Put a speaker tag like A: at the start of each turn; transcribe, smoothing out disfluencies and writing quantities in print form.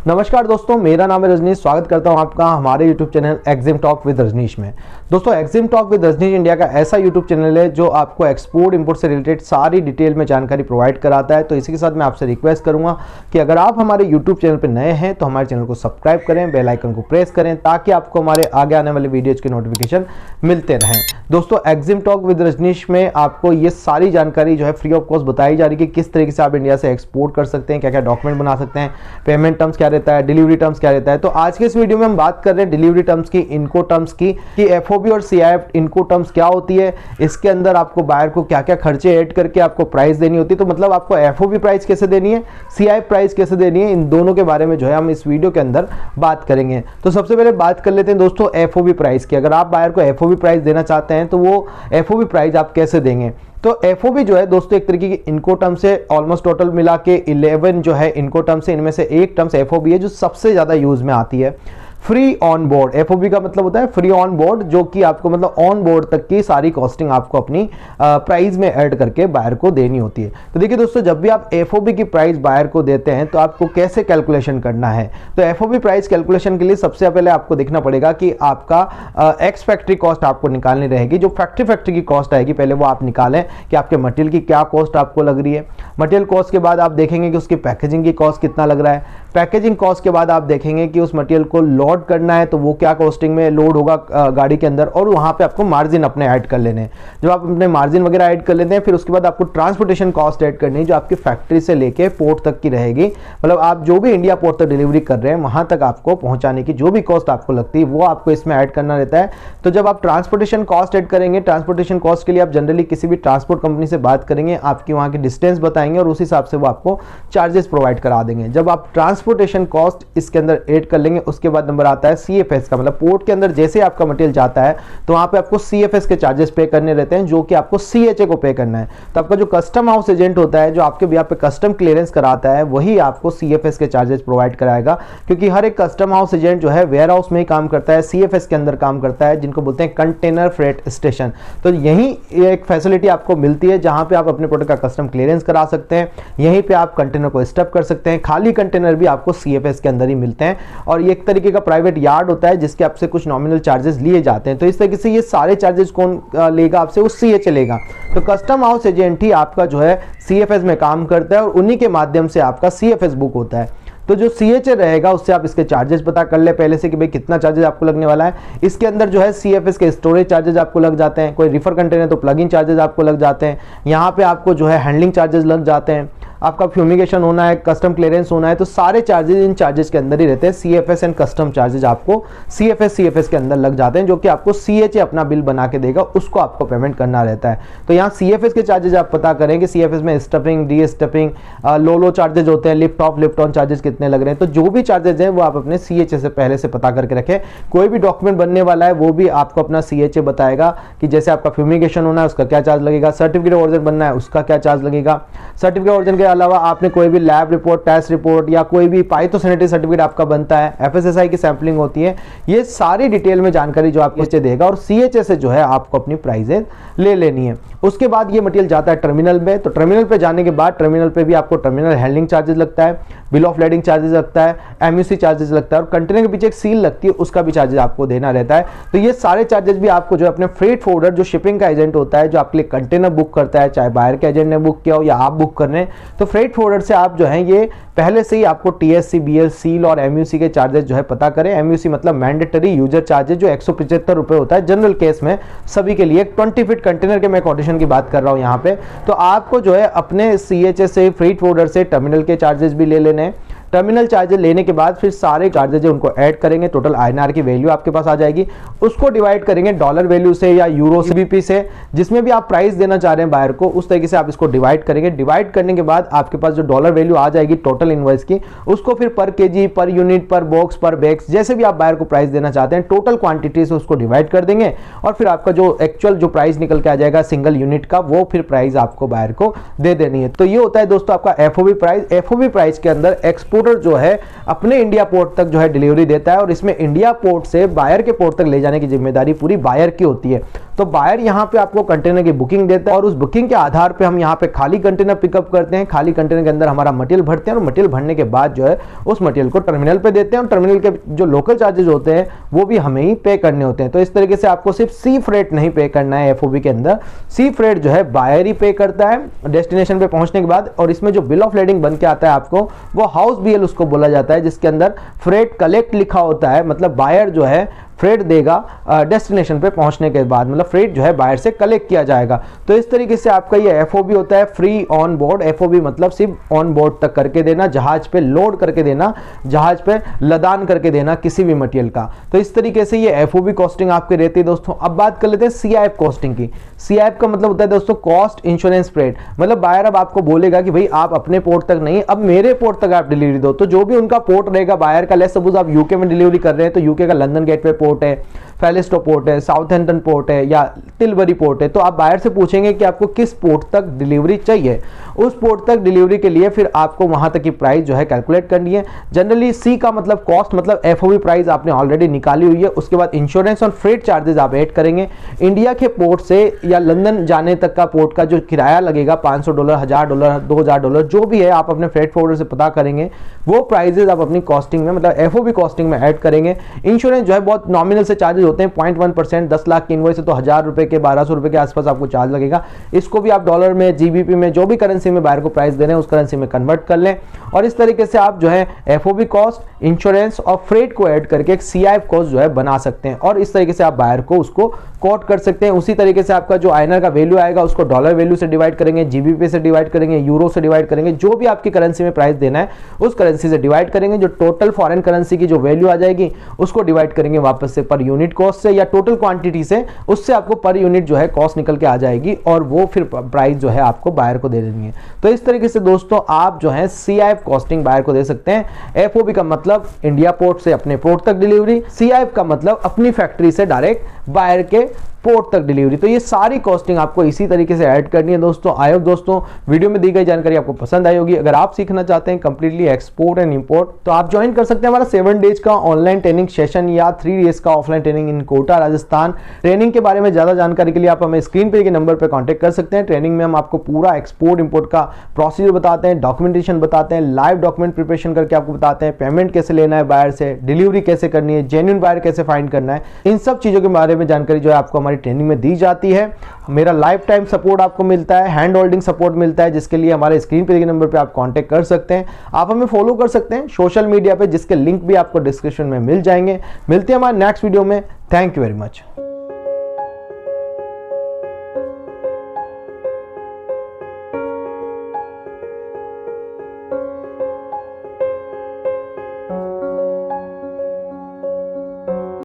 A: नमस्कार दोस्तों, मेरा नाम है रजनीश। स्वागत करता हूं आपका हमारे YouTube channel EXIM talk with Rajneesh में। दोस्तों, EXIM talk with Rajneesh India का ऐसा YouTube चैनल है जो आपको एक्सपोर्ट इंपोर्ट से रिलेटेड सारी डिटेल में जानकारी प्रोवाइड कराता है। तो इसी के साथ मैं आपसे रिक्वेस्ट करूंगा कि अगर आप हमारे YouTube चैनल पर नए हैं तो हमारे चैनल को सब्सक्राइब करें, बेल आइकन को प्रेस करें ताकि आपको हमारे आगे आने वाले वीडियोज के नोटिफिकेशन मिलते रहें। दोस्तों, एक्जिम टॉक विद रजनीश में आपको ये सारी जानकारी जो है फ्री ऑफ कॉस्ट बताई जा रही है कि किस तरीके से आप इंडिया से एक्सपोर्ट कर सकते हैं, क्या क्या डॉक्यूमेंट बना सकते हैं, पेमेंट टर्म्स क्या रहता है, डिलीवरी टर्म्स क्या रहता है। तो आज के इस वीडियो में हम बात कर रहे हैं डिलीवरी टर्म्स की, इनको टर्म्स की, कि एफओबी और सीआईएफ इनको टर्म्स क्या होती है, इसके अंदर आपको बायर को क्या क्या खर्चे ऐड करके आपको प्राइस देनी होती है। तो मतलब आपको एफओबी प्राइस कैसे देनी है, सीआईएफ प्राइस कैसे देनी है, इन दोनों के बारे में जो है हम इस वीडियो के अंदर बात करेंगे। तो सबसे पहले बात कर लेते हैं दोस्तों एफओबी प्राइस की। अगर आप बायर को एफओबी प्राइस देना चाहते हैं तो वो एफओबी प्राइस आप कैसे देंगे। तो एफओबी जो है दोस्तों एक तरीके की इनको टर्म्स है। ऑलमोस्ट टोटल मिला के 11 जो है इनको टर्म्स है, इनमें से एक टर्म्स एफओबी है जो सबसे ज्यादा यूज में आती है। फ्री ऑन बोर्ड, एफओबी का मतलब होता है फ्री ऑन बोर्ड, जो कि आपको मतलब ऑन बोर्ड तक की सारी कॉस्टिंग आपको अपनी प्राइस में ऐड करके बायर को देनी होती है। तो देखिए दोस्तों, जब भी आप एफओबी की प्राइस बायर को देते हैं तो आपको कैसे कैलकुलेशन करना है। तो एफओबी प्राइस कैलकुलेशन के लिए सबसे पहले आपको देखना पड़ेगा कि आपका एक्स फैक्ट्री कॉस्ट आपको निकालनी रहेगी। जो फैक्ट्री की कॉस्ट आएगी पहले वो आप निकालें कि आपके मटेरियल की क्या कॉस्ट आपको लग रही है। मटेरियल कॉस्ट के बाद आप देखेंगे कि उसकी पैकेजिंग की कॉस्ट कितना लग रहा है। पैकेजिंग कॉस्ट के बाद आप देखेंगे कि उस मटेरियल को लोड करना है तो वो क्या कॉस्टिंग में लोड होगा गाड़ी के अंदर, और वहां पे आपको मार्जिन अपने ऐड कर लेने हैं। जब आप अपने मार्जिन वगैरह ऐड कर लेते हैं फिर उसके बाद आपको ट्रांसपोर्टेशन कॉस्ट ऐड करनी है जो आपकी फैक्ट्री से लेके पोर्ट तक की रहेगी। मतलब आप जो भी इंडिया पोर्ट तक डिलीवरी कर रहे हैं वहां तक आपको पहुंचाने की जो भी कॉस्ट आपको लगती है वो आपको इसमें ऐड करना रहता है। तो जब आप ट्रांसपोर्टेशन कॉस्ट ऐड करेंगे, ट्रांसपोर्टेशन कॉस्ट के लिए आप जनरली किसी भी ट्रांसपोर्ट कंपनी से बात करेंगे, आपकी वहां की डिस्टेंस बताएंगे और उस हिसाब से वो आपको चार्जेस प्रोवाइड करा देंगे। जब आप ट्रांसपोर्टेशन कॉस्ट इसके अंदर ऐड कर लेंगे उसके बाद नंबर आता है सीएफएस का। मतलब पोर्ट के अंदर जैसे आपका मटेरियल जाता है तो वहां पे आपको सीएफएस के चार्जेस पे करने रहते हैं जो कि आपको सीएचए को पे करना है। तो आपका जो कस्टम हाउस एजेंट होता है जो आपके यहाँ पे कस्टम क्लियरेंस कराता है वही आपको सीएफएस के चार्जेस प्रोवाइड कराएगा, क्योंकि हर एक कस्टम हाउस एजेंट जो है वेयर हाउस में ही काम करता है, सीएफएस के अंदर काम करता है, जिनको बोलते हैं कंटेनर फ्रेट स्टेशन। तो यही एक फैसिलिटी आपको मिलती है जहां पे आप अपने प्रोडक्ट का कस्टम क्लियरेंस करा सकते हैं। यहीं पे आप कंटेनर को स्टफ कर सकते हैं। खाली कंटेनर भी आपको सीएफएस के अंदर ही मिलते हैं और ये एक तरीके का प्राइवेट यार्ड होता है जिसके आपसे कुछ नॉमिनल चार्जेस लिए जाते हैं। तो इस तरीके से ये सारे चार्जेस कौन लेगा आपसे, वो सीएचए लेगा। तो कस्टम हाउस एजेंट ही आपका जो है सीएफएस में काम करता है और उन्हीं के माध्यम से आपका सीएफएस बुक होता है। तो जो सीएचए रहेगा उससे आप इसके चार्जेस पता कर ले पहले से कि भाई कितना चार्जेस आपको लगने वाला है। इसके अंदर जो है सीएफएस के स्टोरेज चार्जेस आपको लग जाते हैं, कोई रिफर कंटेनर तो प्लग इन चार्जेस आपको लग जाते हैं, यहाँ पे आपको जो है हैंडलिंग चार्जेस लग जाते हैं, आपका फ्यूमिगेशन होना है, कस्टम क्लियरेंस होना है, तो सारे चार्जेस इन चार्जेस के अंदर ही रहते हैं। सीएफएस एंड कस्टम चार्जेस आपको सीएफएस के अंदर लग जाते हैं जो कि आपको सीएचए अपना बिल बना के देगा, उसको आपको पेमेंट करना रहता है। तो यहाँ सीएफएस के चार्जेस आप पता करें कि सीएफएस में स्टफिंग, डी स्टफिंग, लो चार्जेस होते हैं, lift off lift on charges कितने लग रहे हैं। तो जो भी चार्जेस हैं वो आप अपने सीएचए से पहले से पता करके रखें। कोई भी डॉक्यूमेंट बनने वाला है वो भी आपको अपना सीएचए बताएगा कि जैसे आपका फ्यूमिगेशन होना है उसका क्या चार्ज लगेगा, सर्टिफिकेट ऑरिजिन बनना है उसका क्या चार्ज लगेगा। सर्टिफिकेट ऑरिजिन के अलावा आपने कोई भी लैब रिपोर्ट, टेस्ट रिपोर्ट या कोई भी पाइथोसैनिटरी सर्टिफिकेट आपका बनता है, एफएसएसआई की सैंपलिंग होती है, ये सारी डिटेल में जानकारी जो आपको सीएचए देगा और सीएचए से जो है आपको अपनी प्राइजेस ले लेनी है। उसके बाद ये मटेरियल जाता है टर्मिनल में। तो टर्मिनल पे जाने के बाद टर्मिनल पे भी आपको टर्मिनल हैंडलिंग चार्जेस लगता है, बिल ऑफ लेडिंग चार्जेस लगता है, एमयूसी चार्जेस लगता है और कंटेनर के पीछे एक सील लगती है उसका भी चार्जेस आपको देना रहता है। तो ये सारे चार्जेस भी आपको जो अपने फ्रेट फॉरवर्डर जो शिपिंग का एजेंट होता है जो आपके लिए कंटेनर बुक करता है, चाहे बायर के एजेंट ने बुक किया हो या आप बुक कर रहे हैं, तो फ्रेट फॉरवर्डर से आप जो है ये पहले से ही आपको टीएससी, बीएल, सील और एमयूसी के चार्जेस जो है पता करें। एमयूसी मतलब मैंडेटरी यूजर चार्जेस जो 175 रुपए होता है जनरल केस में सभी के लिए। 20 फीट कंटेनर के मैं कोटेशन की बात कर रहा हूं यहाँ पे। तो आपको जो है अपने सीएचए से, फ्रेट फॉरवर्डर से टर्मिनल के चार्जेस भी ले लेने हैं। टर्मिनल चार्जेस लेने के बाद फिर सारे चार्जेस जो उनको ऐड करेंगे, टोटल आईएनआर की वैल्यू आपके पास आ जाएगी, उसको डिवाइड करेंगे डॉलर वैल्यू से या यूरो सीबीपी से, जिसमें भी आप प्राइस देना चाह रहे हैं बायर को उस तरीके से आप इसको डिवाइड करेंगे। डिवाइड करने के बाद आपके पास जो डॉलर वैल्यू आ जाएगी टोटल इनवॉइस की, उसको फिर पर केजी, पर यूनिट, पर बॉक्स, पर बैग्स, जैसे भी आप बायर को प्राइस देना चाहते हैं टोटल क्वांटिटी से उसको डिवाइड कर देंगे और फिर आपका जो एक्चुअल जो प्राइस निकल के आ जाएगा सिंगल यूनिट का, वो फिर प्राइस आपको बायर को दे देनी है। तो ये होता है दोस्तों आपका एफओबी प्राइस। एफओबी प्राइस के अंदर एक्सपोर्ट एक्सपोर्टर जो है अपने इंडिया पोर्ट तक जो है डिलीवरी देता है और इसमें इंडिया पोर्ट से बायर के पोर्ट तक ले जाने की जिम्मेदारी पूरी बायर की होती है। तो बायर यहाँ पे आपको कंटेनर की बुकिंग देता है और उस बुकिंग के आधार पे हम यहाँ पे खाली कंटेनर पिकअप करते हैं, खाली कंटेनर के अंदर हमारा मटेरियल भरते हैं और मटेरियल भरने के बाद जो है उस मटेरियल को टर्मिनल पे देते हैं और टर्मिनल के जो लोकल चार्जेस होते हैं वो भी हमें ही पे करने होते हैं। तो इस तरीके से आपको सिर्फ सी फ्रेट नहीं पे करना है एफओबी के अंदर, सी फ्रेट जो है बायर ही पे करता है डेस्टिनेशन पे पहुंचने के बाद। और इसमें जो बिल ऑफ लेडिंग बन के आता है आपको, वो हाउस बीएल उसको बोला जाता है, जिसके अंदर फ्रेट कलेक्ट लिखा होता है, मतलब बायर जो है फ्रेट देगा डेस्टिनेशन पे पहुंचने के बाद, मतलब फ्रेट जो है बायर से कलेक्ट किया जाएगा। तो इस तरीके से आपका ये एफओबी होता है, फ्री ऑन बोर्ड। एफओबी मतलब सिर्फ ऑन बोर्ड तक करके देना, जहाज पे लोड करके देना, जहाज पे लदान करके देना किसी भी मटेरियल का। तो इस तरीके से ये एफओबी कॉस्टिंग आपकी रहती है दोस्तों। अब बात कर लेते हैं सीआईएफ कॉस्टिंग की। सीआईएफ का मतलब होता है दोस्तों कॉस्ट इंश्योरेंस फ्रेट, मतलब बायर अब आपको बोलेगा कि भाई आप अपने पोर्ट तक नहीं, अब मेरे पोर्ट तक आप डिलीवरी दो। तो जो भी उनका पोर्ट रहेगा बायर का, लेट्स सपोज आप यूके में डिलीवरी कर रहे हैं तो यूके का लंदन गेटवे पोर्ट है, फेलिस्टो पोर्ट है, साउथहैम्पटन पोर्ट है या टिलबरी पोर्ट है, तो आप बायर से पूछेंगे कि आपको किस पोर्ट तक डिलीवरी चाहिए। उस पोर्ट तक डिलीवरी के लिए फिर आपको वहां तक की प्राइस जो है कैलकुलेट करनी है। जनरली सी का मतलब कॉस्ट, मतलब एफओबी प्राइस आपने ऑलरेडी निकाली हुई है, उसके बाद इंश्योरेंस और फ्रेट चार्जेस आप ऐड करेंगे। इंडिया के पोर्ट से या लंदन जाने तक का पोर्ट का जो किराया लगेगा $500, $1000, $2000 जो भी है, आप अपने फ्रेट फॉरवर्डर से पता करेंगे, वो प्राइजेस आप अपनी कॉस्टिंग में, मतलब एफओबी कॉस्टिंग में ऐड करेंगे। इंश्योरेंस जो है बहुत नॉमिनल से चार्जेस होते हैं, 0.1%, 10 लाख की इनवॉइस है तो 1000 रुपए के 1200 रुपए के आसपास आपको चार्ज लगेगा। इसको भी आप डॉलर में, जीबीपी में, जो भी करेंसी में बायर को प्राइस दे रहे हैं उस करेंसी में कन्वर्ट कर लें और इस तरीके से आप जो है एफओबी कॉस्ट, इंश्योरेंस और फ्रेट को ऐड करके एक सीआईएफ कॉस्ट जो है बना सकते हैं और इस तरीके से आप बायर को उसको कोट कर सकते हैं। उसी तरीके से आपका जो आईएनआर का वैल्यू आएगा उसको डॉलर वैल्यू से डिवाइड करेंगे, जीबीपी से डिवाइड करेंगे, यूरो से डिवाइड करेंगे, जो भी आपकी करेंसी में प्राइस देना है उस करेंसी से डिवाइड करेंगे। जो टोटल फॉरेन करेंसी की जो वैल्यू आ जाएगी उसको डिवाइड करेंगे वापस से पर यूनिट कॉस्ट से या टोटल क्वांटिटी से, उससे आपको पर यूनिट जो है कॉस्ट निकल के आ जाएगी और वो फिर प्राइस जो है आपको बायर को दे देनी है। तो इस तरीके से दोस्तों आप जो है सीआईएफ कॉस्टिंग बायर को दे सकते हैं। एफओबी का मतलब इंडिया पोर्ट से अपने पोर्ट तक डिलीवरी, सीआईएफ का मतलब अपनी फैक्ट्री से डायरेक्ट बायर के पोर्ट तक डिलीवरी। तो ये सारी कॉस्टिंग आपको इसी तरीके से ऐड करनी है दोस्तों। आई होप दोस्तों वीडियो में दी गई जानकारी आपको पसंद आई होगी। अगर आप सीखना चाहते हैं कंप्लीटली एक्सपोर्ट एंड इंपोर्ट तो आप ज्वाइन कर सकते हैं हमारा 7 डेज का ऑनलाइन ट्रेनिंग सेशन या 3 डेज का offline training in Kota Rajasthan. Training के बारे में ज्यादा जानकारी के लिए आप हमें स्क्रीन पे के नंबर पर कॉन्टेक्ट कर सकते हैं। ट्रेनिंग में हम आपको पूरा एक्सपोर्ट इंपोर्ट का प्रोसीजर बताते हैं, डॉक्यूमेंटेशन बताते हैं, लाइव डॉक्यूमेंट प्रिपरेशन करके आपको बताते हैं, पेमेंट कैसे लेना है बायर से, डिलीवरी कैसे करनी है, जेन्युइन बायर कैसे फाइंड करना है, इन सब चीजों के बारे में जानकारी जो है आपको हमारी ट्रेनिंग में दी जाती है। मेरा लाइफ टाइम सपोर्ट आपको मिलता है, हैंड होल्डिंग सपोर्ट मिलता है, जिसके लिए हमारे स्क्रीन पे नंबर पे आप कांटेक्ट कर सकते हैं। आप हमें फॉलो कर सकते हैं सोशल मीडिया पे, जिसके लिंक भी आपको डिस्क्रिप्शन में मिल जाएंगे। मिलते हैं हमारे नेक्स्ट वीडियो में। Thank you very much.